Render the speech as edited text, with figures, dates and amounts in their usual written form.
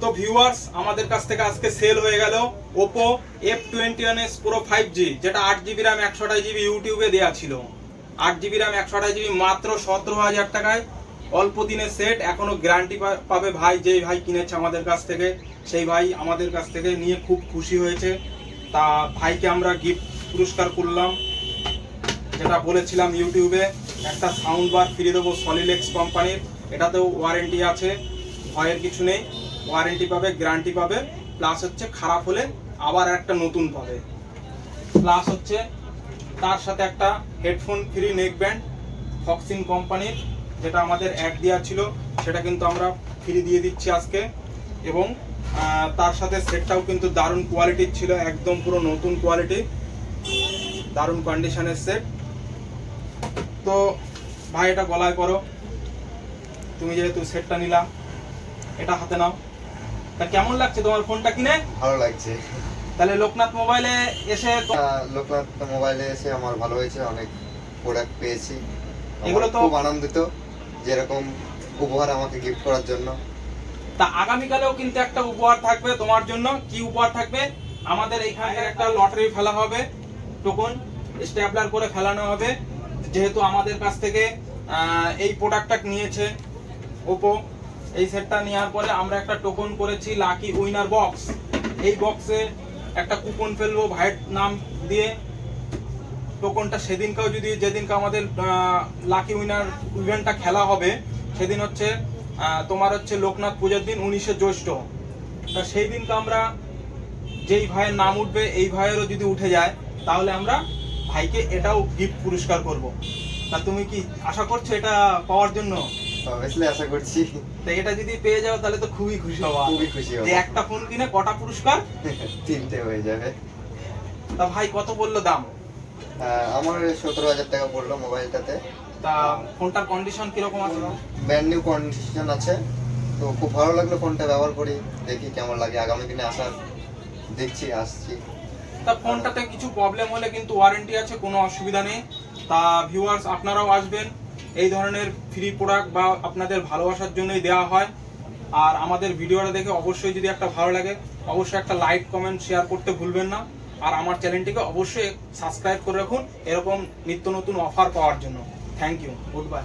তো ভিউয়ার্স, আমাদের কাছ থেকে আজকে সেল হয়ে গেল Oppo F21s Pro 5G, যেটা 8GB RAM 128GB ইউটিউবে দেওয়া ছিল। 8GB RAM 128GB মাত্র 17,000 টাকায়, অল্প দিনের সেট। এখনো গ্যারান্টি পাবে ভাই, যেই ভাই কিনেছে আমাদের কাছ থেকে সেই ভাই আমাদের কাছ থেকে নিয়ে খুব খুশি হয়েছে। তা ভাইকে আমরা গিফট পুরস্কার করলাম, যেটা বলেছিলাম ইউটিউবে, একটা সাউন্ড বার ফ্রি দেবো সলিলেক্স কোম্পানির। এটাতেও ওয়ারেন্টি আছে, ভয়ের কিছু নেই, ওয়ারেন্টি পাবে, গ্যারান্টি পাবে, প্লাস হচ্ছে খারাপ হলে আবার একটা নতুন পাবে। প্লাস হচ্ছে তার সাথে একটা হেডফোন ফ্রি নেকব্যান্ড ফক্সিন কোম্পানির, যেটা আমাদের অ্যাড দেওয়া ছিল, সেটা কিন্তু আমরা ফ্রি দিয়ে দিচ্ছি আজকে। এবং তার সাথে সেটটাও কিন্তু দারুণ কোয়ালিটির ছিল, একদম পুরো নতুন কোয়ালিটি, দারুণ কন্ডিশনের সেট। তো ভাই এটা গলায় করো, তুমি যেহেতু সেটটা নিলা, এটা হাতে নাও। তা কেমন লাগছে তোমার ফোনটা কিনে? ভালো লাগছে। তাহলে লোকনাথ মোবাইলে এসে আমার ভালো হয়েছে, অনেক প্রোডাক্ট পেয়েছি। এগুলো তো খুব আনন্দিত যেরকম উপহার আমাকে গিফট করার জন্য। তা আগামীকালেও কিন্তু একটা উপহার থাকবে তোমার জন্য। কি উপহার থাকবে? আমাদের এইখানে একটা লটারি ফেলা হবে, টোকন স্ট্যাপলার করে ফেলানো হবে। যেহেতু আমাদের কাছ থেকে এই প্রোডাক্টটা নিয়েছে Oppo, এই সেটটা নেওয়ার পরে আমরা একটা টোকন করেছি লাকি উইনার বক্স। এই বক্সে একটা কুপন ফেলবো ভাইয়ের নাম দিয়ে। টোকনটা সেদিনকাও যদি, যেদিনকে আমাদের লাকি উইনার ইভেন্টটা খেলা হবে, সেদিন হচ্ছে তোমার হচ্ছে লোকনাথ পূজার দিন, 19শে জ্যৈষ্ঠ। তা সেই দিনকে আমরা, যেই ভাইয়ের নাম উঠবে, এই ভাইয়েরও যদি উঠে যায়, তাহলে আমরা ভাইকে এটাও গিফট পুরস্কার করব। তা তুমি কি আশা করছো এটা পাওয়ার জন্য? অবভিয়াসলি আশা করছি। তো এটা যদি পেয়ে যাও তাহলে তো খুবই খুশি হবা। খুবই খুশি হব। যে একটা ফোন কিনে কটা পুরস্কার? 3টে হয়ে যাবে। তা ভাই কত বললো দাম? আমার 17,000 টাকা পড়লো মোবাইলটাতে। তা ফোনটার কন্ডিশন কিরকম আছে? ব্র্যান্ড নিউ কন্ডিশন আছে। তো খুব ভালো লাগলো, ফোনটা ব্যবহার করি, দেখি কেমন লাগে। আগামী দিনে আসছি। তা ফোনটাতে কিছু প্রবলেম হলে কিন্তু ওয়ারেন্টি আছে, কোনো অসুবিধা নেই। তা ভিউয়ার্স, আপনারাও আসবেন, এই ধরনের ফ্রি প্রোডাক্ট বা আপনাদের ভালোবাসার জন্যই দেওয়া হয়। আর আমাদের ভিডিওটা দেখে অবশ্যই যদি একটা ভালো লাগে, অবশ্যই একটা লাইক, কমেন্ট, শেয়ার করতে ভুলবেন না। আর আমার চ্যানেলটিকে অবশ্যই সাবস্ক্রাইব করে রাখুন এরকম নিত্য নতুন অফার পাওয়ার জন্য। Thank you, good bye.